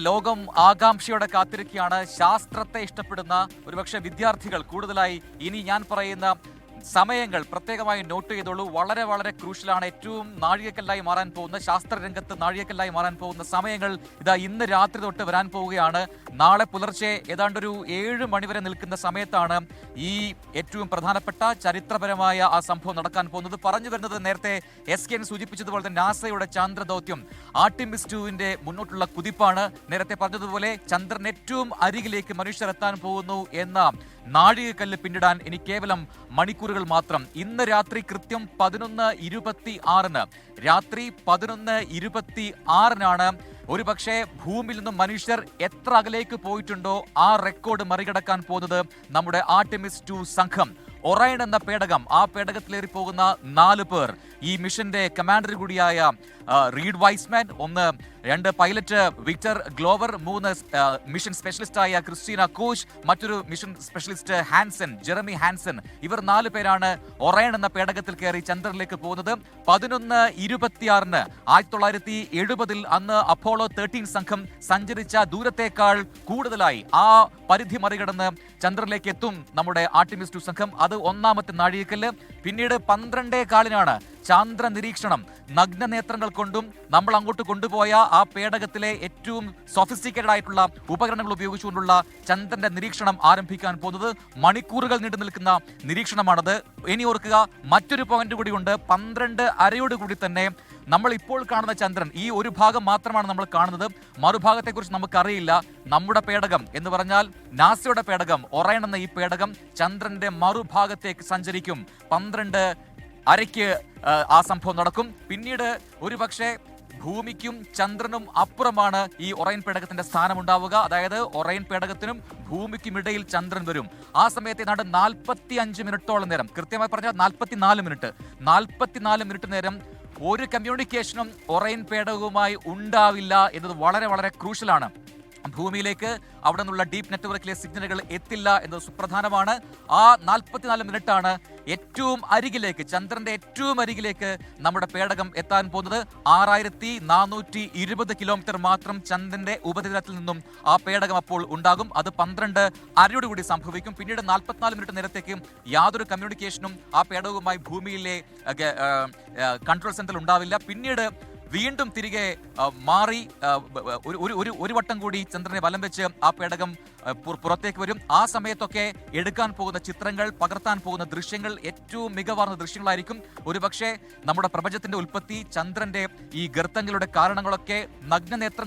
ലോകം ആകാംക്ഷയോടെ കാത്തിരിക്കുകയാണ്. ശാസ്ത്രത്തെ ഇഷ്ടപ്പെടുന്ന ഒരുപക്ഷെ വിദ്യാർത്ഥികൾ കൂടുതലായി ഇനി ഞാൻ പറയുന്ന സമയങ്ങൾ പ്രത്യേകമായി നോട്ട് ചെയ്തോളൂ. വളരെ വളരെ ക്രൂഷ്യലാണ്. ഏറ്റവും നാഴികക്കല്ലായി മാറാൻ പോകുന്ന, ശാസ്ത്രരംഗത്ത് നാഴികക്കല്ലായി മാറാൻ പോകുന്ന സമയങ്ങൾ ഇതാ ഇന്ന് രാത്രി തൊട്ട് വരാൻ പോവുകയാണ്. നാളെ പുലർച്ചെ ഏതാണ്ടൊരു 7 മണി വരെ നിൽക്കുന്ന സമയത്താണ് ഈ ഏറ്റവും പ്രധാനപ്പെട്ട ചരിത്രപരമായ ആ സംഭവം നടക്കാൻ പോകുന്നത്. പറഞ്ഞു വരുന്നത് നേരത്തെ SKN സൂചിപ്പിച്ചതുപോലെ തന്നെ നാസയുടെ ചന്ദ്രദൗത്യം ആർട്ടിമിസ് 2-ന്റെ മുന്നോട്ടുള്ള കുതിപ്പാണ്. നേരത്തെ പറഞ്ഞതുപോലെ ചന്ദ്രൻ ഏറ്റവും അരികിലേക്ക് മനുഷ്യർ എത്താൻ പോകുന്നു എന്ന നാഴികക്കല്ല് പിന്നിടാൻ ഇനി കേവലം മണിക്കൂറുകൾ മാത്രം. ഇന്ന് രാത്രി കൃത്യം 11:26 രാത്രി 11:26 ഒരു പക്ഷേ ഭൂമിയിൽ നിന്നും മനുഷ്യർ എത്ര അകലേക്ക് പോയിട്ടുണ്ടോ ആ റെക്കോർഡ് മറികടക്കാൻ പോകുന്നത് നമ്മുടെ ആർട്ടിമിസ് 2 സംഘം. ഒറൈൻ എന്ന പേടകം, ആ പേടകത്തിലേറി പോകുന്ന 4 പേർ, ഈ മിഷന്റെ കമാൻഡർ കൂടിയായ Reid Wiseman, 2 pilot Victor Glover, 3 mission സ്പെഷ്യലിസ്റ്റായ ക്രിസ്റ്റീന കോച്ച്, മറ്റൊരു mission specialist Hansen, Jeremy Hansen. ഇവർ 4 പേരാണ് ഒറൈൻ എന്ന പേടകത്തിൽ കയറി ചന്ദ്രനിലേക്ക് പോകുന്നത്. 11:26 1970 അന്ന് അപ്പോളോ 13 സംഘം സഞ്ചരിച്ച ദൂരത്തേക്കാൾ കൂടുതലായി ആ പരിധി മറികടന്ന് ചന്ദ്രനിലേക്ക് എത്തും നമ്മുടെ ആർട്ടിമിസ് 2 സംഘം. അത് ഒന്നാമത്തെ നാഴികക്കല്ല്. പിന്നീട് 12:15 ചാന്ദ്ര നിരീക്ഷണം. നഗ്ന നേത്രങ്ങൾ കൊണ്ടും നമ്മൾ അങ്ങോട്ട് കൊണ്ടുപോയ ആ പേടകത്തിലെ ഏറ്റവും സൊഫിസ്റ്റിക്കേറ്റഡ് ആയിട്ടുള്ള ഉപകരണങ്ങൾ ഉപയോഗിച്ചുകൊണ്ടുള്ള ചന്ദ്രന്റെ നിരീക്ഷണം ആരംഭിക്കാൻ പോകുന്നത്. മണിക്കൂറുകൾ നീണ്ടു നിൽക്കുന്ന നിരീക്ഷണമാണത്. ഇനി ഓർക്കുക, മറ്റൊരു പോയിന്റ് കൂടിയുണ്ട്. 12:30 കൂടി തന്നെ നമ്മൾ ഇപ്പോൾ കാണുന്ന ചന്ദ്രൻ ഈ ഒരു ഭാഗം മാത്രമാണ് നമ്മൾ കാണുന്നത്. മറുഭാഗത്തെക്കുറിച്ച് നമുക്കറിയില്ല. നമ്മുടെ പേടകം എന്ന് പറഞ്ഞാൽ നാസയുടെ പേടകം ഒറൈൻ എന്ന ഈ പേടകം ചന്ദ്രന്റെ മറുഭാഗത്തേക്ക് സഞ്ചരിക്കും. 12:30 ആ സംഭവം നടക്കും. പിന്നീട് ഒരുപക്ഷെ ഭൂമിക്കും ചന്ദ്രനും അപ്പുറമാണ് ഈ ഒറൈൻ പേടകത്തിന്റെ സ്ഥാനമുണ്ടാവുക. അതായത് ഒറൈൻ പേടകത്തിനും ഭൂമിക്കും ഇടയിൽ ചന്ദ്രൻ വരും. ആ സമയത്ത് ഏതാണ്ട് 45 മിനിറ്റോളം നേരം, കൃത്യമായി പറഞ്ഞാൽ 44 മിനിറ്റ് നേരം ഒരു കമ്മ്യൂണിക്കേഷനും ഒറൈൻ പേടകവുമായി ഉണ്ടാവില്ല എന്നത് വളരെ വളരെ ക്രൂഷ്യലാണ്. ഭൂമിയിലേക്ക് അവിടെ നിന്നുള്ള ഡീപ് നെറ്റ്വർക്കിലെ സിഗ്നലുകൾ എത്തില്ല എന്നത് സുപ്രധാനമാണ്. ആ 44 മിനിറ്റാണ് ഏറ്റവും അരികിലേക്ക്, ചന്ദ്രന്റെ ഏറ്റവും അരികിലേക്ക് നമ്മുടെ പേടകം എത്താൻ പോകുന്നത്. 6420 കിലോമീറ്റർ മാത്രം ചന്ദ്രന്റെ ഉപരിതലത്തിൽ നിന്നും ആ പേടകം അപ്പോൾ ഉണ്ടാകും. അത് 12:30 കൂടി സംഭവിക്കും. പിന്നീട് 44 മിനിറ്റ് നേരത്തേക്ക് യാതൊരു കമ്മ്യൂണിക്കേഷനും ആ പേടകവുമായി ഭൂമിയിലെ കൺട്രോൾ സെന്ററിൽ ഉണ്ടാവില്ല. പിന്നീട് വീണ്ടും തിരികെ മാറി ഒരു വട്ടം കൂടി ചന്ദ്രനെ വലം വെച്ച് ആ പേടകം പുറത്തേക്ക് വരും. ആ സമയത്തൊക്കെ എടുക്കാൻ പോകുന്ന ചിത്രങ്ങൾ, പകർത്താൻ പോകുന്ന ദൃശ്യങ്ങൾ ഏറ്റവും മികവാർന്ന ദൃശ്യങ്ങളായിരിക്കും. ഒരുപക്ഷെ നമ്മുടെ പ്രപഞ്ചത്തിന്റെ ഉൽപ്പത്തി, ചന്ദ്രന്റെ ഈ ഗർത്തങ്ങളുടെ കാരണങ്ങളൊക്കെ നഗ്നനേത്രം